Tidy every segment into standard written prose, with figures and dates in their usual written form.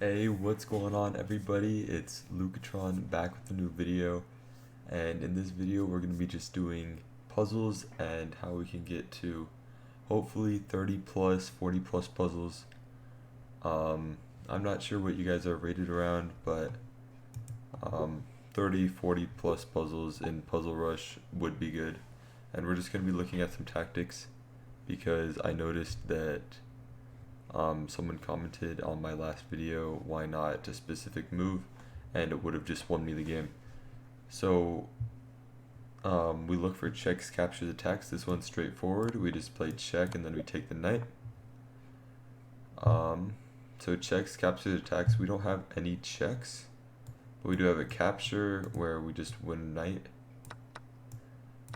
Hey, what's going on everybody? It's Lucatron back with a new video, and in this video we're going to be just doing puzzles and how we can get to hopefully 30 plus, 40 plus puzzles. I'm not sure what you guys are rated around, but um, 30, 40 plus puzzles in Puzzle Rush would be good. And we're just going to be looking at some tactics because I noticed that someone commented on my last video, why not a specific move, and it would have just won me the game. So we look for checks, captures, attacks. This one's straightforward. We just play check and then we take the knight. So checks, captures, attacks. We don't have any checks, but we do have a capture where we just win a knight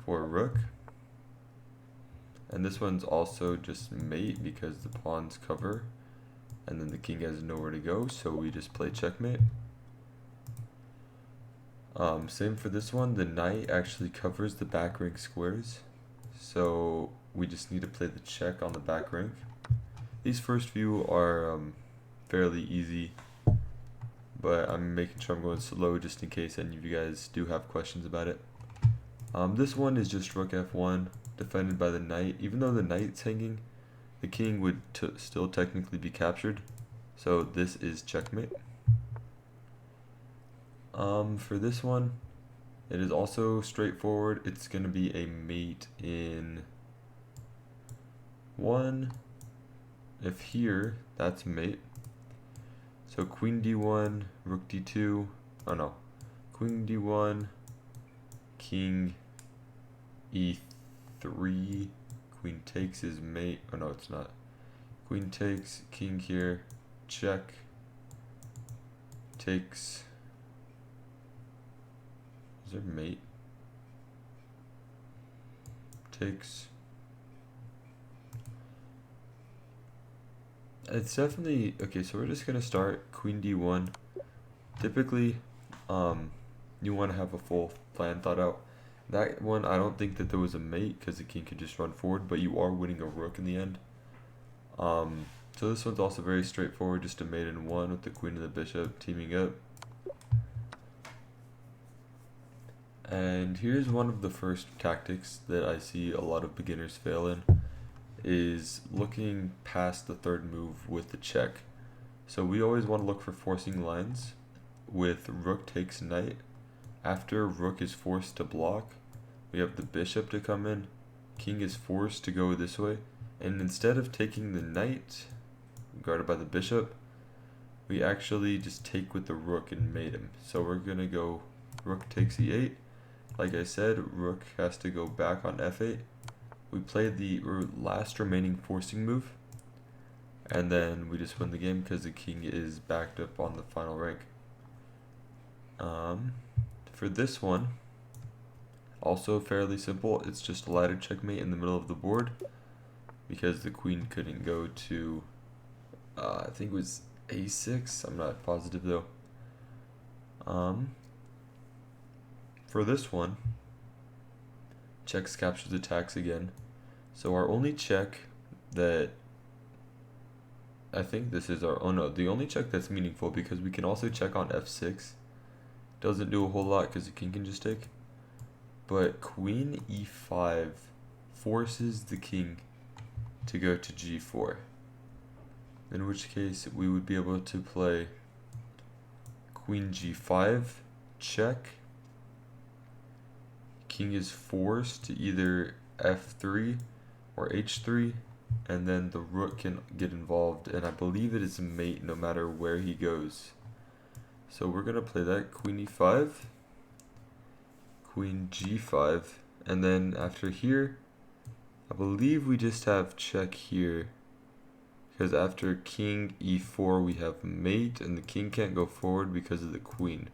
for a rook. And this one's also just mate because the pawns cover and then the king has nowhere to go, so we just play checkmate. Same for this one, the knight actually covers the back rank squares, so we just need to play the check on the back rank. These first few are fairly easy, but I'm making sure I'm going slow just in case any of you guys do have questions about it. This one is just rook f1, defended by the knight. Even though the knight's hanging, the king would still technically be captured, so this is checkmate. For this one, it is also straightforward. It's going to be a mate in 1. If here, that's mate. So queen d1, rook d2, oh no, queen d1, king e3, queen takes is mate, oh no it's not. Queen takes, king here, check, takes, is there mate? Takes. It's definitely, okay, so we're just gonna start queen d1. Typically, you want to have a full plan thought out. That one, I don't think that there was a mate because the king could just run forward, but you are winning a rook in the end. So this one's also very straightforward, just a mate in 1 with the queen and the bishop teaming up. And here's one of the first tactics that I see a lot of beginners fail in, is looking past the third move with the check. So we always want to look for forcing lines with rook takes knight. After rook is forced to block, we have the bishop to come in, king is forced to go this way, and instead of taking the knight guarded by the bishop, we actually just take with the rook and mate him. So we're gonna go rook takes e8. Like I said, rook has to go back on f8. We play the last remaining forcing move, and then we just win the game because the king is backed up on the final rank. For this one, also fairly simple. It's just a ladder checkmate in the middle of the board because the queen couldn't go to, I think it was a6. I'm not positive though. For this one, checks, captures, attacks again. So our only check that, I think this is our, oh no, the only check that's meaningful, because we can also check on f6. Doesn't do a whole lot because the king can just take. But queen e5 forces the king to go to g4. In which case we would be able to play queen g5, check. King is forced to either f3 or h3, and then the rook can get involved, and I believe it is mate no matter where he goes. So we're gonna play that, queen e5, queen g5, and then after here, I believe we just have check here, because after king e4 we have mate, and the king can't go forward because of the queen.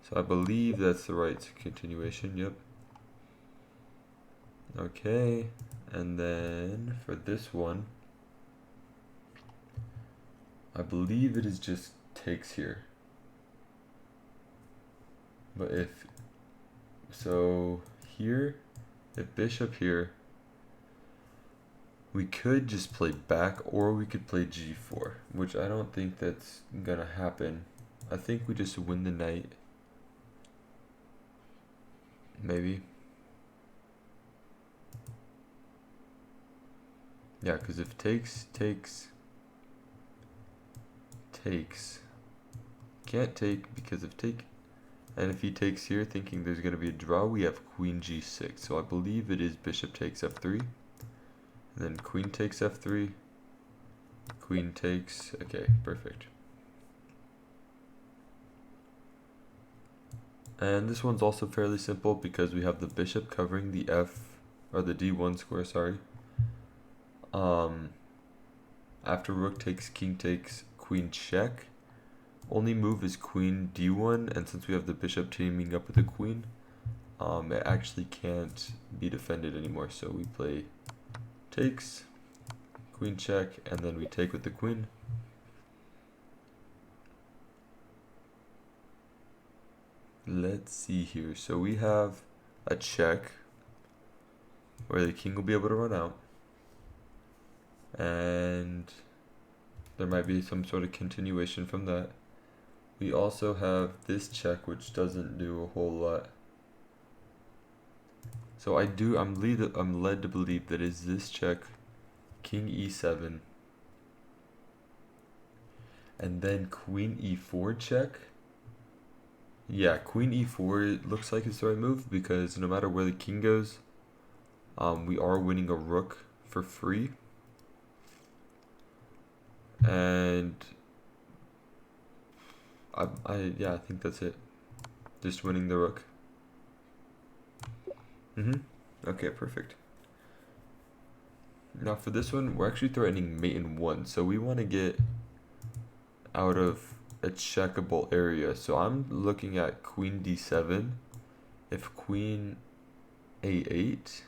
So I believe that's the right continuation, yep. Okay, and then for this one, I believe it is just takes here. But if, so here, if bishop here, We could just play back, or we could play g4, which I don't think that's gonna happen. I think we just win the knight. Maybe. Yeah, because if takes, can't take because of take, and if he takes here thinking there's going to be a draw, we have queen g6. So I believe it is bishop takes f3, and then queen takes f3, queen takes, okay, perfect. And this one's also fairly simple because we have the bishop covering the f, or the d1 square, sorry. After rook takes, king takes, queen check. Only move is queen d1, and since we have the bishop teaming up with the queen, it actually can't be defended anymore. So we play takes, queen check, and then we take with the queen. Let's see here. So we have a check where the king will be able to run out, and there might be some sort of continuation from that. We also have this check, which doesn't do a whole lot. So I'm led to believe that is this check, king e7, and then queen e4 check. Yeah, queen e4 looks like it's the right move because no matter where the king goes, we are winning a rook for free. And I think that's it. Just winning the rook. Okay, perfect. Now for this one, we're actually threatening mate in 1, so we want to get out of a checkable area. So I'm looking at queen d7. If queen a8,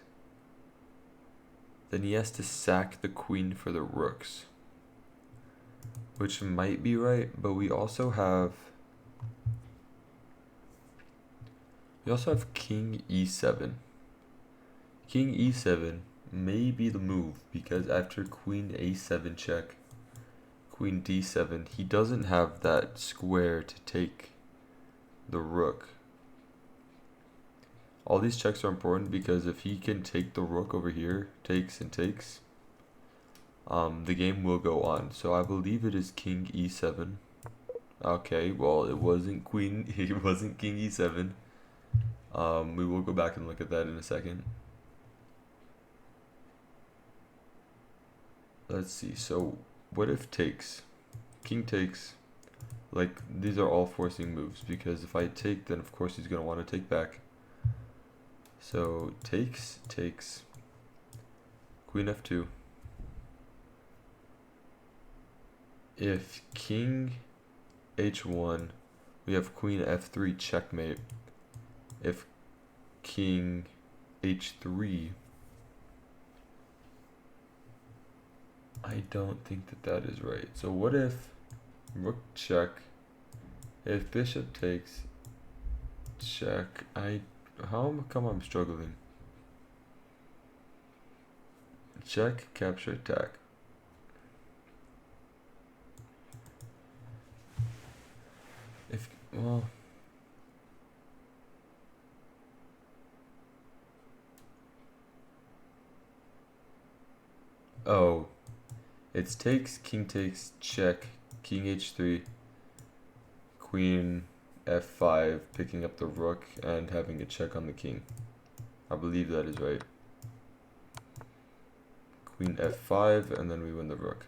then he has to sack the queen for the rooks, which might be right, but we also have king e7. King e7 may be the move because after queen a7 check, queen d7, he doesn't have that square to take the rook. All these checks are important because if he can take the rook over here, takes and takes, the game will go on. So I believe it is king e7. Okay, well it wasn't it wasn't king e7. We will go back and look at that in a second. Let's see, so what if takes? King takes, like these are all forcing moves because if I take, then of course he's going to want to take back. So takes, queen f2. If king h1, we have queen f3 checkmate. If king h3, I don't think that is right. So what if rook check, if bishop takes, check, how come I'm struggling? Check, capture, attack. Well, oh, it's takes, king takes, check, king h3, queen f5, picking up the rook and having a check on the king. I believe that is right. Queen f5, and then we win the rook.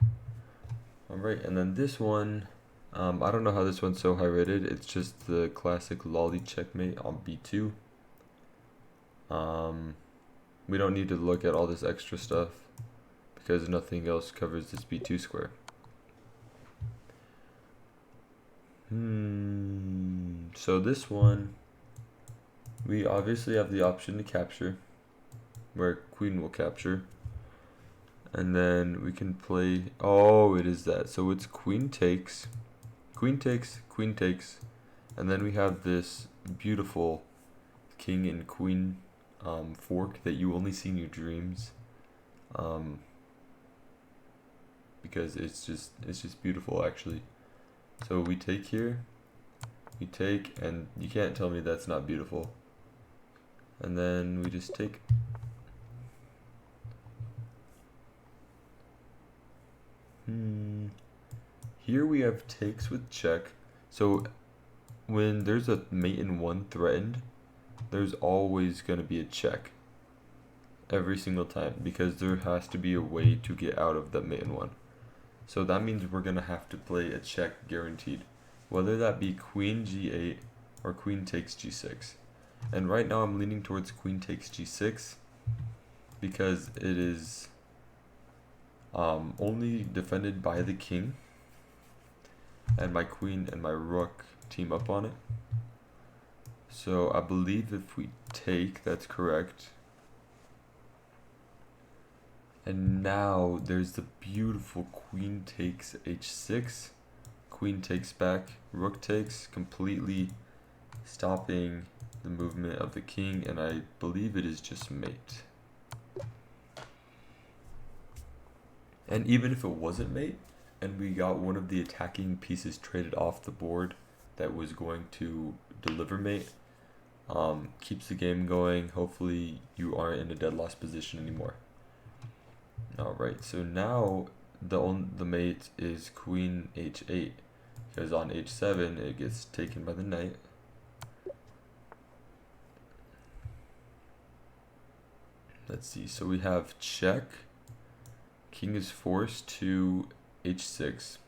Alright, and then this one, I don't know how this one's so high rated. It's just the classic lolly checkmate on b2. We don't need to look at all this extra stuff because nothing else covers this b2 square. So this one, we obviously have the option to capture, where queen will capture. And then we can play, oh, it is that. So it's queen takes, queen takes, queen takes. And then we have this beautiful king and queen fork that you only see in your dreams. because it's just beautiful actually. So we take here, we take, and you can't tell me that's not beautiful. And then we just take. Here we have takes with check. So when there's a mate in one threatened, there's always going to be a check every single time, because there has to be a way to get out of the mate in one. So that means we're going to have to play a check guaranteed, whether that be queen g8 or queen takes g6. And right now I'm leaning towards queen takes g6 because it is only defended by the king, and my queen and my rook team up on it. So I believe if we take, that's correct. And now there's the beautiful queen takes h6, queen takes back, rook takes, completely stopping the movement of the king, and I believe it is just mate. And even if it wasn't mate, and we got one of the attacking pieces traded off the board that was going to deliver mate, keeps the game going. Hopefully you aren't in a dead loss position anymore. Alright, so now the mate is queen h8, because on h7 it gets taken by the knight. Let's see, so we have check, king is forced to h6,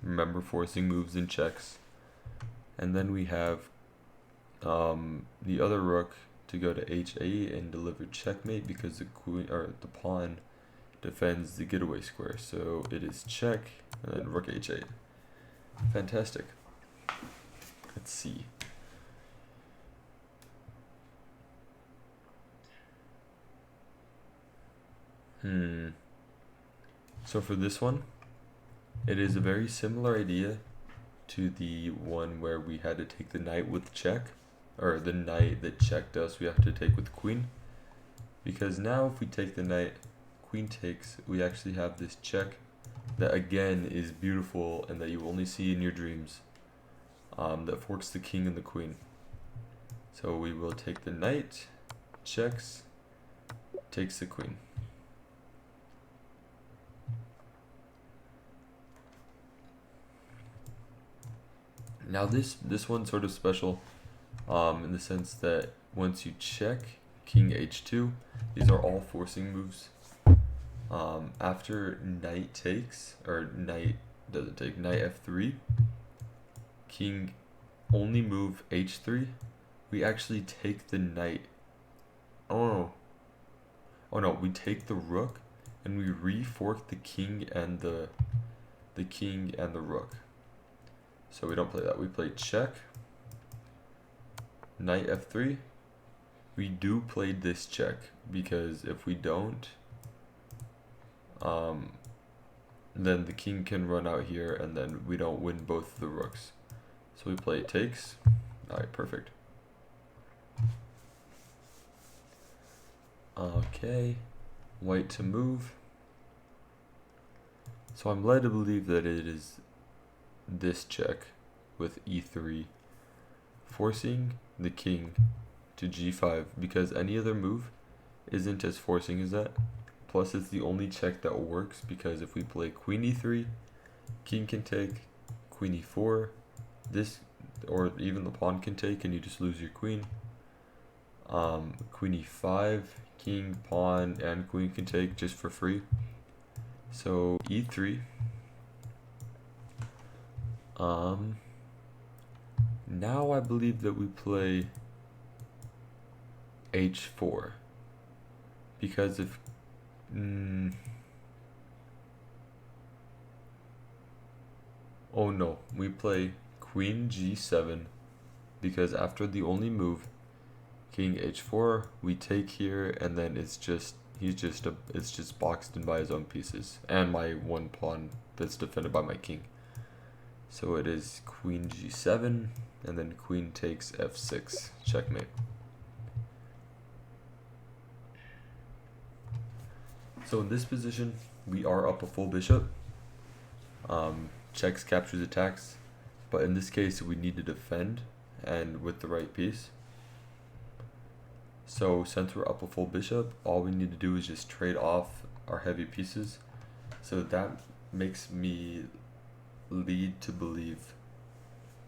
remember forcing moves in checks, and then we have the other rook to go to h8 and deliver checkmate because the queen or the pawn defends the getaway square. So it is check and then rook h8. Fantastic. Let's see. So for this one, it is a very similar idea to the one where we had to take the knight with check, or the knight that checked us we have to take with queen. Because now if we take the knight, queen takes, we actually have this check that again is beautiful and that you only see in your dreams, that forks the king and the queen. So we will take the knight, checks, takes the queen. Now this one's sort of special in the sense that once you check king h2, these are all forcing moves. After knight takes, or knight doesn't take, knight f3, king only move h3, we actually take the knight. Oh no, we take the rook and we refork the king and the rook. So we don't play that. We play check, knight f3. We do play this check because if we don't, then the king can run out here and then we don't win both the rooks. So we play takes. Alright, perfect. Okay, white to move. So I'm led to believe that it is this check with e3, forcing the king to g5, because any other move isn't as forcing as that. Plus it's the only check that works, because if we play queen e3, king can take, queen e4, this, or even the pawn can take and you just lose your queen. Queen e5, king, pawn, and queen can take just for free. So e3. Now I believe that we play h4, because if oh no, we play queen g7, because after the only move, king h4, we take here, and then it's just boxed in by his own pieces and my one pawn that's defended by my king. So it is queen g7 and then queen takes f6, checkmate. So in this position we are up a full bishop, Checks captures attacks, but in this case we need to defend, and with the right piece. So since we're up a full bishop, all we need to do is just trade off our heavy pieces. So that makes me lead to believe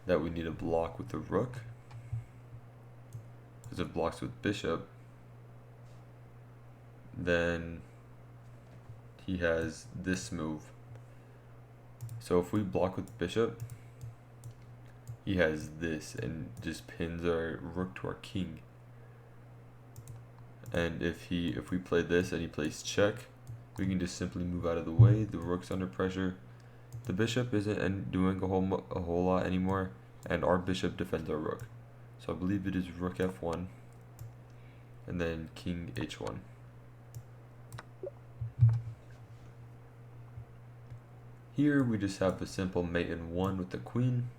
that we need a block with the rook, because if it blocks with bishop, then he has this move. So if we block with bishop, he has this and just pins our rook to our king. And if we play this and he plays check, we can just simply move out of the way. The rook's under pressure. The bishop isn't doing a whole lot anymore, and our bishop defends our rook. So I believe it is rook f1, and then king h1. Here we just have a simple mate in 1 with the queen.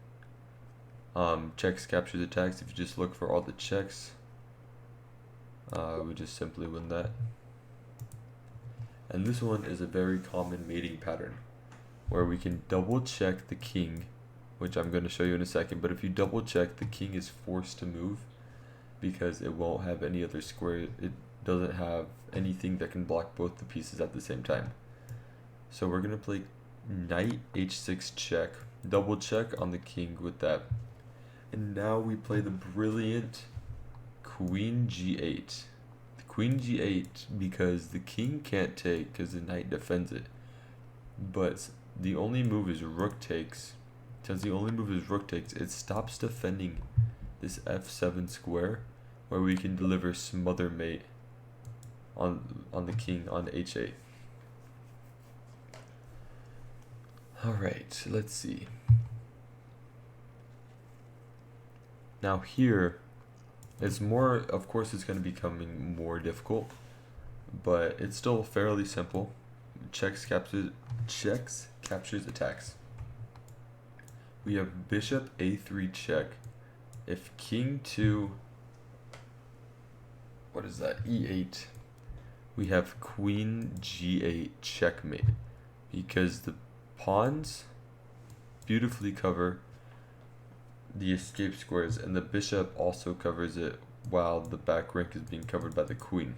Checks captures attacks. If you just look for all the checks, we just simply win that. And this one is a very common mating pattern, where we can double check the king, which I'm going to show you in a second. But if you double check, the king is forced to move because it won't have any other square. It doesn't have anything that can block both the pieces at the same time. So we're going to play knight h6 check, double check on the king with that. And now we play the brilliant queen g8. The queen g8 because the king can't take because the knight defends it. But the only move is rook takes. Since the only move is rook takes, it stops defending this f7 square where we can deliver smother mate on the king on h8. Alright, let's see. Now here, it's more, of course it's going to be becoming more difficult, but it's still fairly simple. Checks captures attacks. We have bishop a3 check. If king to, what is that, e8, we have queen g8 checkmate, because the pawns beautifully cover the escape squares, and the bishop also covers it while the back rank is being covered by the queen.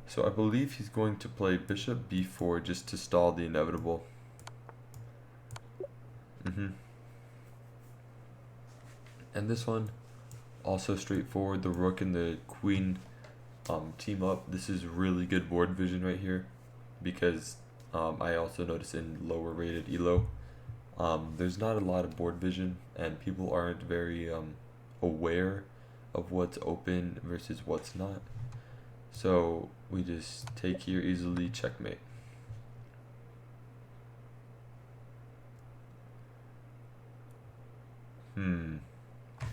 So I believe he's going to play bishop b4 just to stall the inevitable. And this one, also straightforward. The rook and the queen team up. This is really good board vision right here, because I also noticed in lower rated ELO, there's not a lot of board vision, and people aren't very aware of what's open versus what's not. So we just take here easily, checkmate.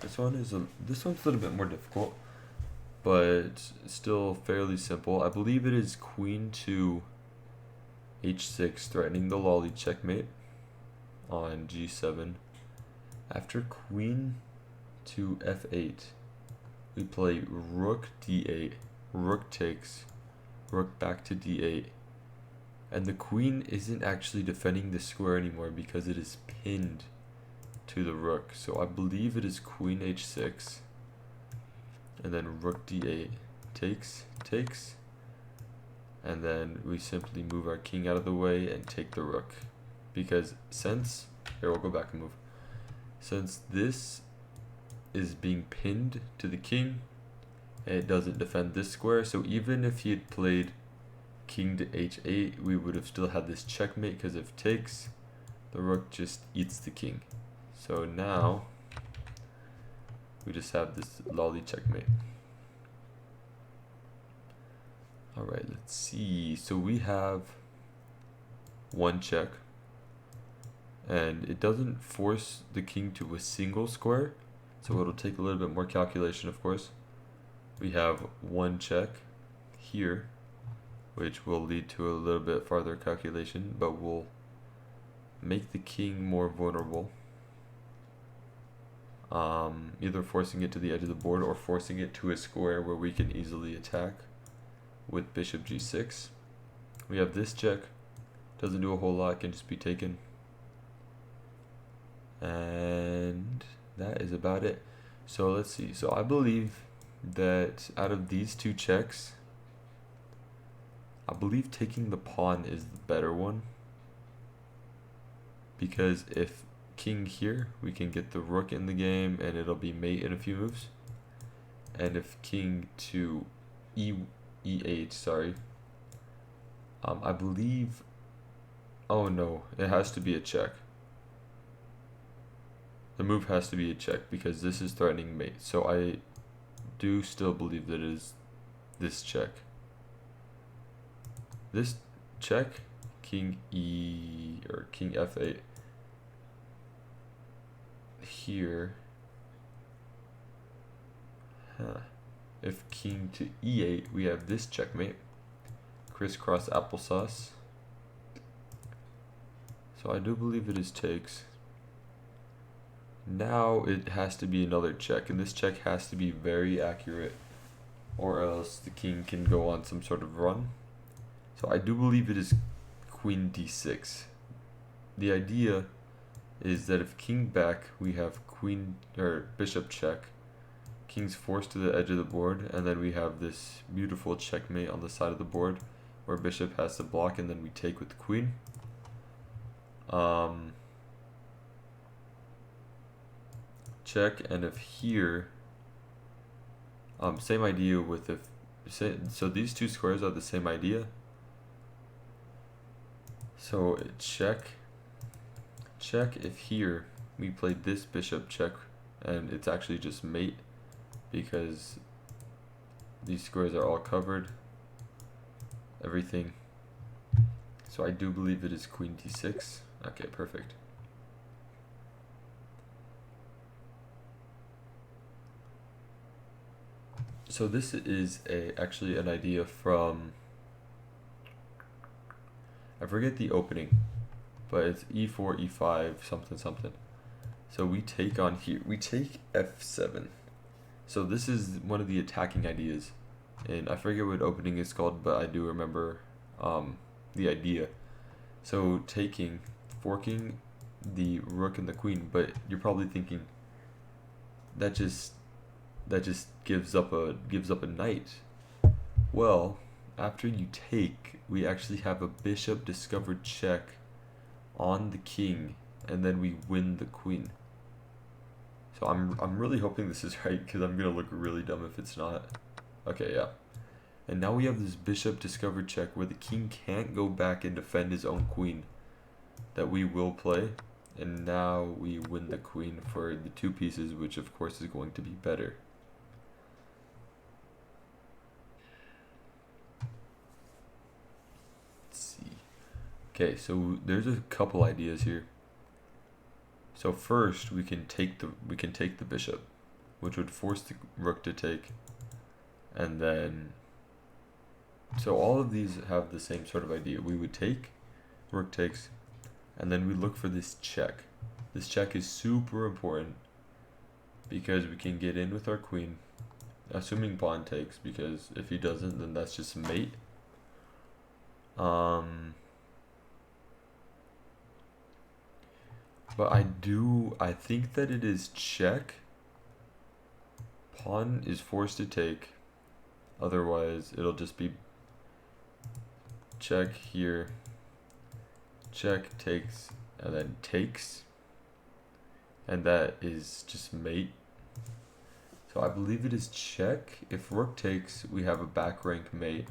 This one's a little bit more difficult, but still fairly simple. I believe it is queen to h6, threatening the lolly checkmate on g7. After queen to f8, we play rook d8, rook takes, rook back to d8, and the queen isn't actually defending the square anymore because it is pinned to the rook. So I believe it is queen h6, and then rook d8, takes, and then we simply move our king out of the way and take the rook, because since, here we'll go back and move, since this is being pinned to the king, it doesn't defend this square. So even if he had played king to h8, we would have still had this checkmate, because if takes, the rook just eats the king. So now we just have this lolly checkmate. Alright, let's see. So we have one check, and it doesn't force the king to a single square, so it'll take a little bit more calculation, of course. We have one check here, which will lead to a little bit farther calculation, but will make the king more vulnerable. Either forcing it to the edge of the board or forcing it to a square where we can easily attack with bishop g6. We have this check, doesn't do a whole lot, can just be taken. And that is about it. So let's see. So I believe that out of these two checks, I believe taking the pawn is the better one. Because if king here, we can get the rook in the game and it'll be mate in a few moves. And if king to e8, sorry, I believe, oh no, it has to be a check. The move has to be a check because this is threatening mate. So I do still believe that it is this check. This check, king e or king f8 here. If king to e8, we have this checkmate. Crisscross applesauce. So I do believe it is takes. Now it has to be another check, and this check has to be very accurate, or else the king can go on some sort of run. So I do believe it is queen d6. The idea is that if king back, we have queen or bishop check. King's forced to the edge of the board, and then we have this beautiful checkmate on the side of the board where bishop has to block, and then we take with the queen. Check, and if here, same idea with if, so these two squares are the same idea. So check if here we played this bishop check, and it's actually just mate because these squares are all covered, everything. So I do believe it is queen d6. Okay, perfect. So this is actually an idea from, I forget the opening, but it's e4, e5, something, something. So we take on here, we take f7. So this is one of the attacking ideas, and I forget what opening is called, but I do remember the idea. So taking, forking the rook and the queen, but you're probably thinking that just gives up a knight. Well, after you take, we actually have a bishop discovered check on the king, and then we win the queen. So I'm really hoping this is right, because I'm gonna look really dumb if it's not. Okay, yeah. And now we have this bishop discovered check where the king can't go back and defend his own queen that we will play, and now we win the queen for the two pieces, which of course is going to be better. Let's see. Okay, so there's a couple ideas here. So first we can take the bishop, which would force the rook to take, and then so all of these have the same sort of idea. We would take, rook takes, and then we look for this check. This check is super important because we can get in with our queen, assuming pawn takes, because if he doesn't, then that's just mate. But I think that it is check. Pawn is forced to take, otherwise it'll just be check here, check, takes, and then takes, and that is just mate. So I believe it is check. If rook takes, we have a back rank mate,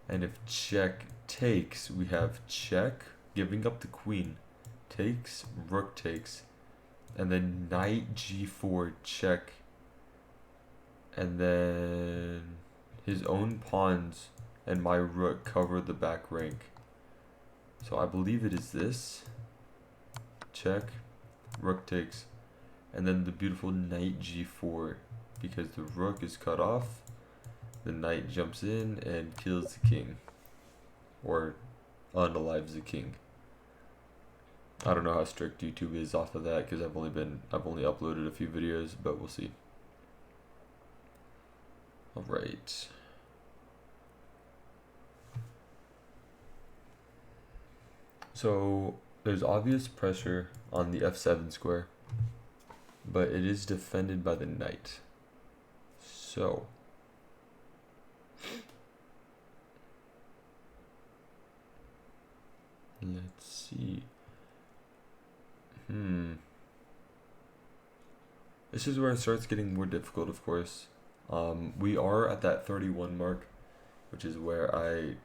and if check takes, we have check, giving up the queen, takes, rook takes, and then knight g4 check, and then his own pawns and my rook cover the back rank. So I believe it is this, check, rook takes, and then the beautiful knight g4, because the rook is cut off, the knight jumps in and kills the king, or unalives the king. I don't know how strict YouTube is off of that, because I've only uploaded a few videos, but we'll see. All right. So There's obvious pressure on the f7 square, but it is defended by the knight. So let's see. This is where it starts getting more difficult, of course. We are at that 31 mark, which is where I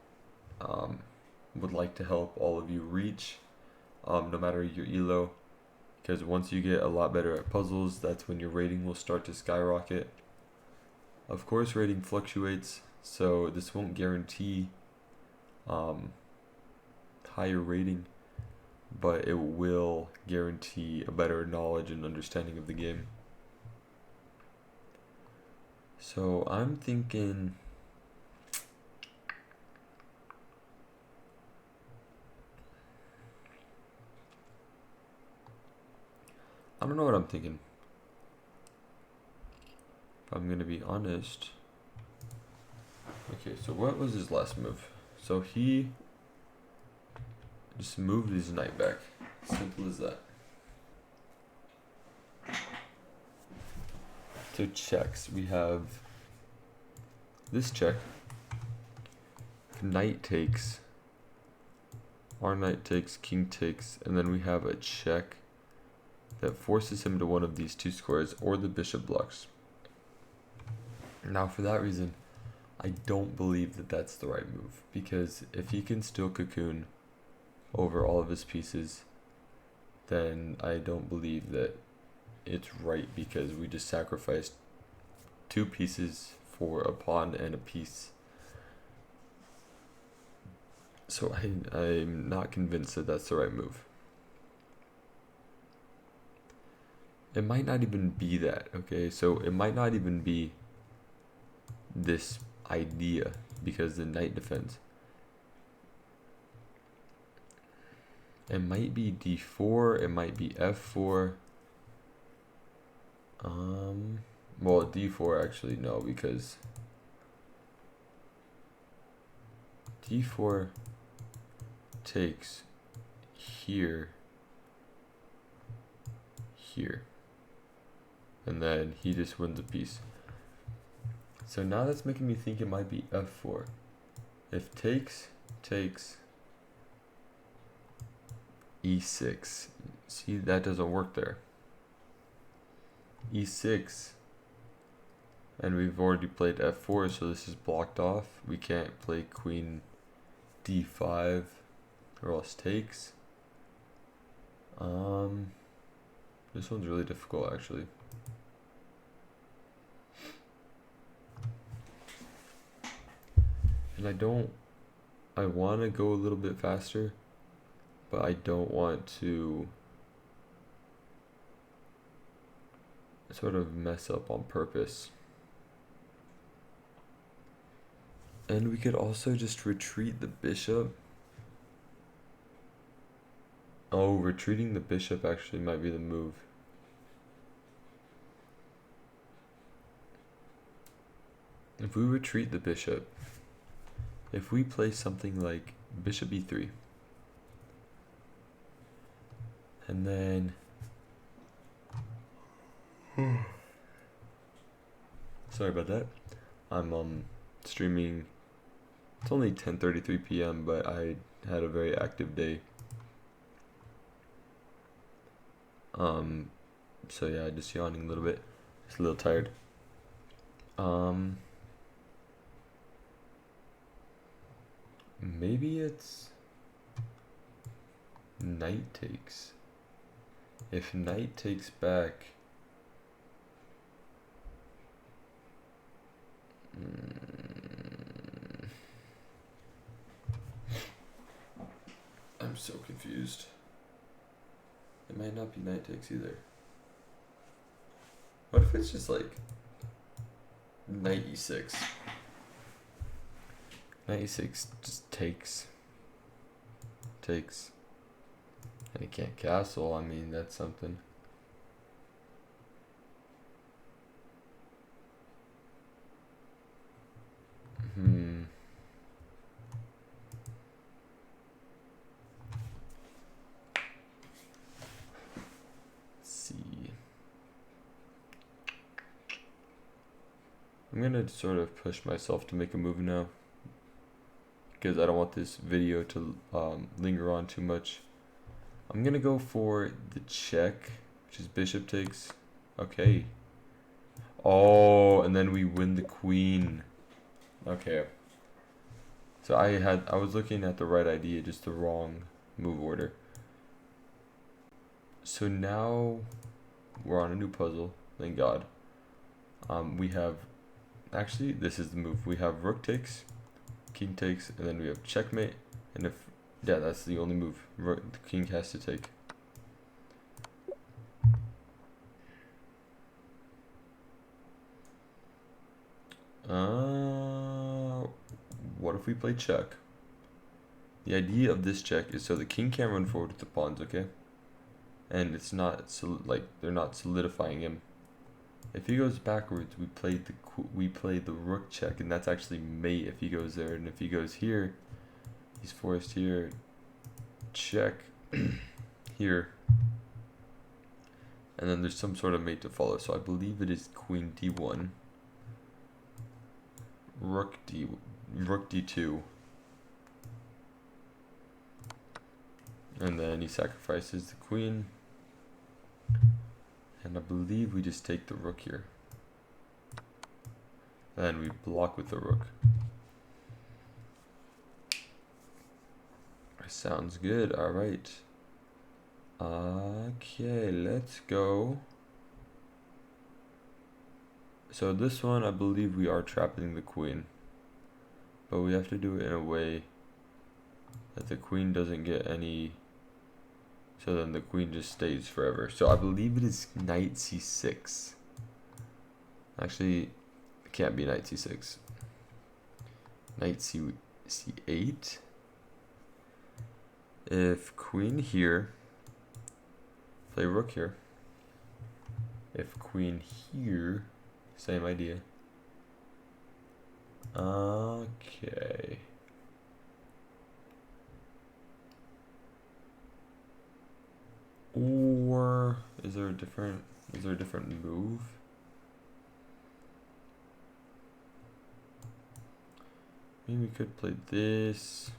would like to help all of you reach, no matter your elo, because once you get a lot better at puzzles, that's when your rating will start to skyrocket. Of course, rating fluctuates, so this won't guarantee higher rating, but it will guarantee a better knowledge and understanding of the game. So I'm thinking I don't know what I'm thinking. If I'm gonna be honest. Okay, so what was his last move? So he just moved his knight back. Simple as that. So checks. We have this check. Knight takes. Our knight takes, king takes, and then we have a check that forces him to one of these two squares, or the bishop blocks. Now for that reason, I don't believe that that's the right move, because if he can still cocoon over all of his pieces, then I don't believe that it's right, because we just sacrificed two pieces for a pawn and a piece. So I'm not convinced that that's the right move. It might not even be that, okay? So it might not even be this idea, because the knight defends. It might be d4, it might be f4. Well, d4 actually no, because d4 takes here, and then he just wins a piece. So now that's making me think it might be f4. If takes, e6. See, that doesn't work there. e6, and we've already played f4, so this is blocked off. We can't play queen d5 or else takes. This one's really difficult actually. And I want to go a little bit faster, but I don't want to sort of mess up on purpose. And we could also just retreat the bishop. Oh, retreating the bishop actually might be the move. If we retreat the bishop, if we play something like bishop e3, and then sorry about that. I'm streaming. It's only 10:33 p.m., but I had a very active day. So yeah, just yawning a little bit. Just a little tired. Maybe it's knight takes. If knight takes back, I'm so confused. It might not be knight takes either. What if it's just like knight e6? Knight e6 just takes. And he can't castle. I mean, that's something. I'm gonna sort of push myself to make a move now, because I don't want this video to linger on too much. I'm gonna go for the check, which is bishop takes. Okay. Oh, and then we win the queen. Okay. So I was looking at the right idea, just the wrong move order. So now we're on a new puzzle, thank God. We have, actually this is the move. We have rook takes, king takes, and then we have checkmate. And if, yeah, that's the only move. The king has to take. What if we play check? The idea of this check is so the king can't run forward with the pawns, okay? And it's not like they're not solidifying him. If he goes backwards, we play the rook check, and that's actually mate if he goes there. And if he goes here, he's forced here. Check here, and then there's some sort of mate to follow. So I believe it is queen d1, rook d2, and then he sacrifices the queen. And I believe we just take the rook here. And we block with the rook. Sounds good. Alright. Okay, let's go. So this one, I believe we are trapping the queen. But we have to do it in a way that the queen doesn't get any... So then the queen just stays forever. So I believe it is knight c6. Actually, it can't be knight c6. Knight c8. If queen here, play rook here. If queen here, same idea. Okay. Or is there a different move? Maybe we could play this.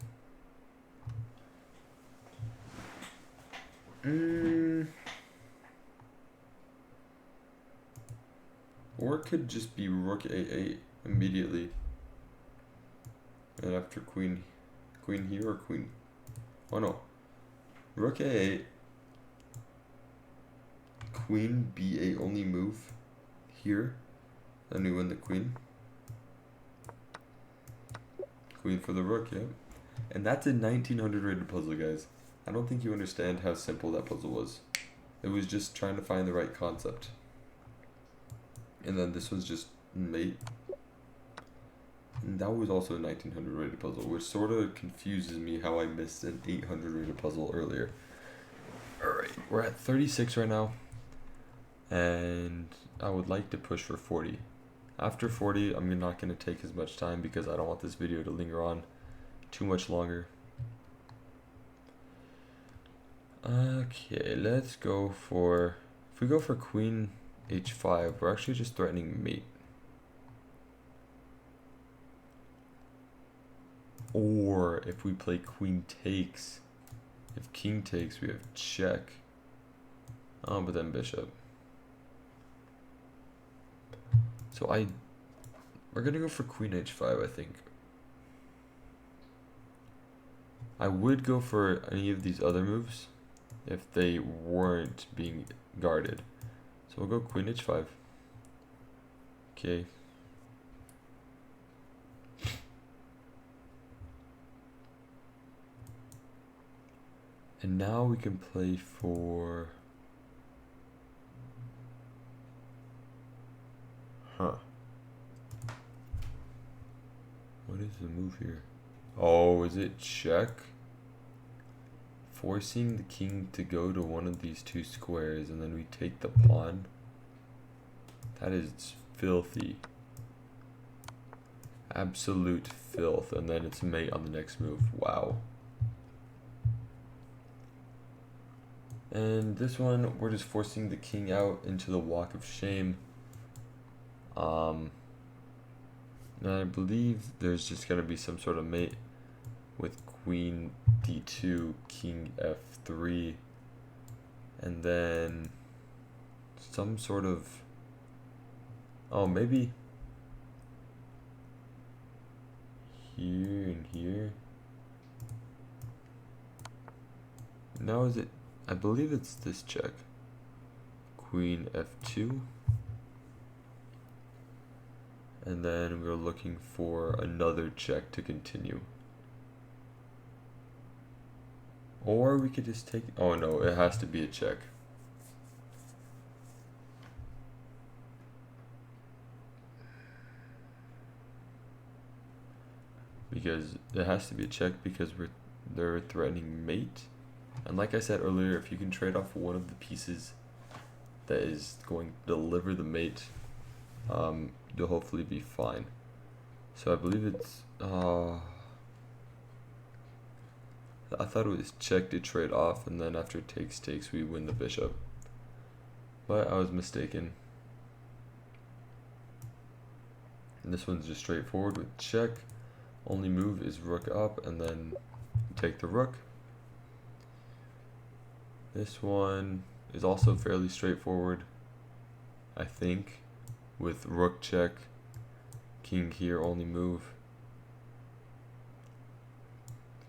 Or it could just be rook a8 immediately. And after queen here or queen. Oh no. Rook a8. Queen b8 only move here. Then we win the queen. Queen for the rook, yeah. And that's a 1900 rated puzzle, guys. I don't think you understand how simple that puzzle was. It was just trying to find the right concept. And then this was just mate. And that was also a 1900 rated puzzle, which sort of confuses me how I missed an 800 rated puzzle earlier. Alright, we're at 36 right now. And I would like to push for 40. After 40, I'm not going to take as much time because I don't want this video to linger on too much longer. Okay, let's go for... If we go for queen h5, we're actually just threatening mate. Or if we play queen takes, if king takes, we have check. Oh, but then bishop. So we're gonna go for queen h5, I think. I would go for any of these other moves if they weren't being guarded. So we'll go queen h5. Okay. And now we can play for... What is the move here? Oh, is it check? Forcing the king to go to one of these two squares and then we take the pawn. That is filthy. Absolute filth. And then it's mate on the next move. Wow. And this one, we're just forcing the king out into the walk of shame. And I believe there's just going to be some sort of mate with queen d2, king f3, and then some sort of, oh, maybe here and here. Now is it, I believe it's this check. Queen f2. And then we're looking for another check to continue. Or we could just take, oh no, it has to be a check. Because it has to be a check because they're threatening mate. And like I said earlier, if you can trade off one of the pieces that is going to deliver the mate, you'll hopefully be fine. So I believe it's, I thought it was check to trade off, and then after takes, we win the bishop. But I was mistaken. And this one's just straightforward with check. Only move is rook up, and then take the rook. This one is also fairly straightforward, I think, with rook check, king here, only move.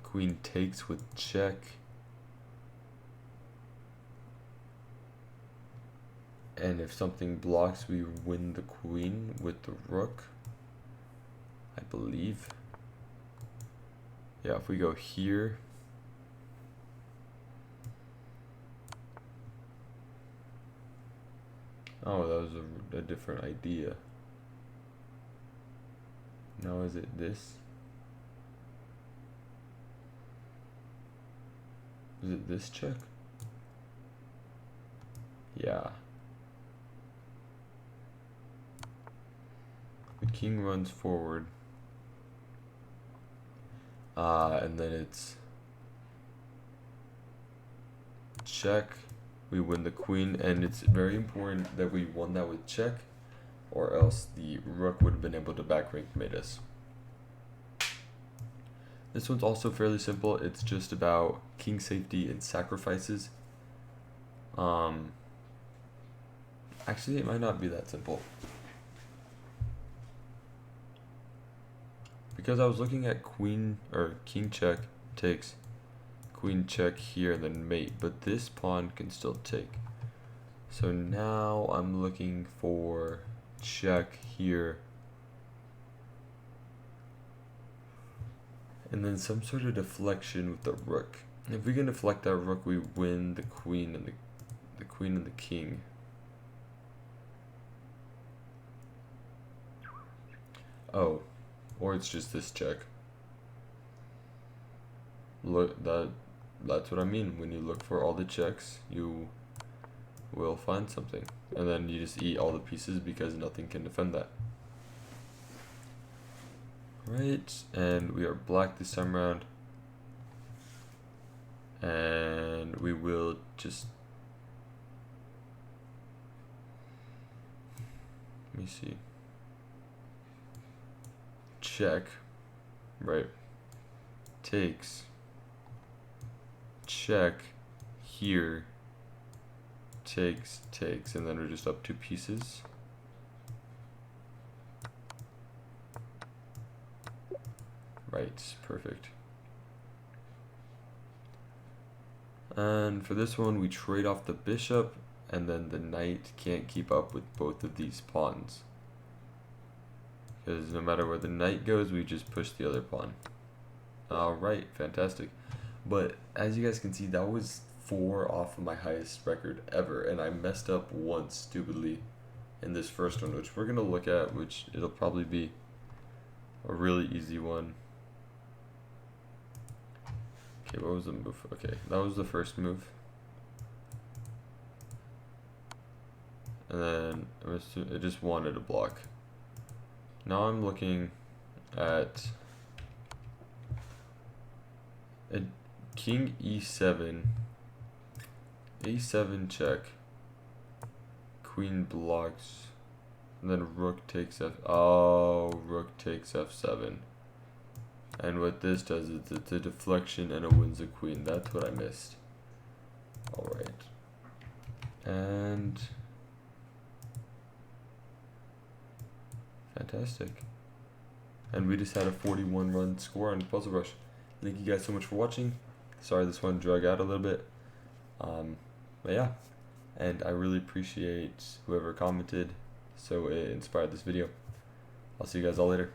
Queen takes with check. And if something blocks, we win the queen with the rook, I believe. Yeah, if we go here, oh, that was a different idea. Now is it this? Is it this check? Yeah. The king runs forward. And then it's check. We win the queen, and it's very important that we won that with check, or else the rook would have been able to back rank mate us. This one's also fairly simple. It's just about king safety and sacrifices. Actually, it might not be that simple. Because I was looking at queen or king check takes, queen check here, and then mate, but this pawn can still take. So now I'm looking for check here, and then some sort of deflection with the rook. If we can deflect that rook, we win the queen and the queen and the king. Oh, or it's just this check. Look, that's what I mean. When you look for all the checks, you will find something, and then you just eat all the pieces because nothing can defend that. Right, and we are black this time around, and we will just, let me see, check, right, takes, check here, takes, and then we're just up 2 pieces. Right, perfect. And for this one, we trade off the bishop, and then the knight can't keep up with both of these pawns. Because no matter where the knight goes, we just push the other pawn. Alright, fantastic. But as you guys can see, that was 4 off of my highest record ever, and I messed up once stupidly in this first one, which we're going to look at, which it'll probably be a really easy one. Okay, what was the move? Okay, that was the first move. And then it just wanted to block. Now I'm looking at a king e7, a7 check, queen blocks, And then rook takes f. Oh, rook takes f7. And what this does is it's a deflection and it wins a queen. That's what I missed. Alright. And fantastic. And we just had a 41 run score on Puzzle Rush. Thank you guys so much for watching. Sorry this one drug out a little bit. But yeah. And I really appreciate whoever commented. So it inspired this video. I'll see you guys all later.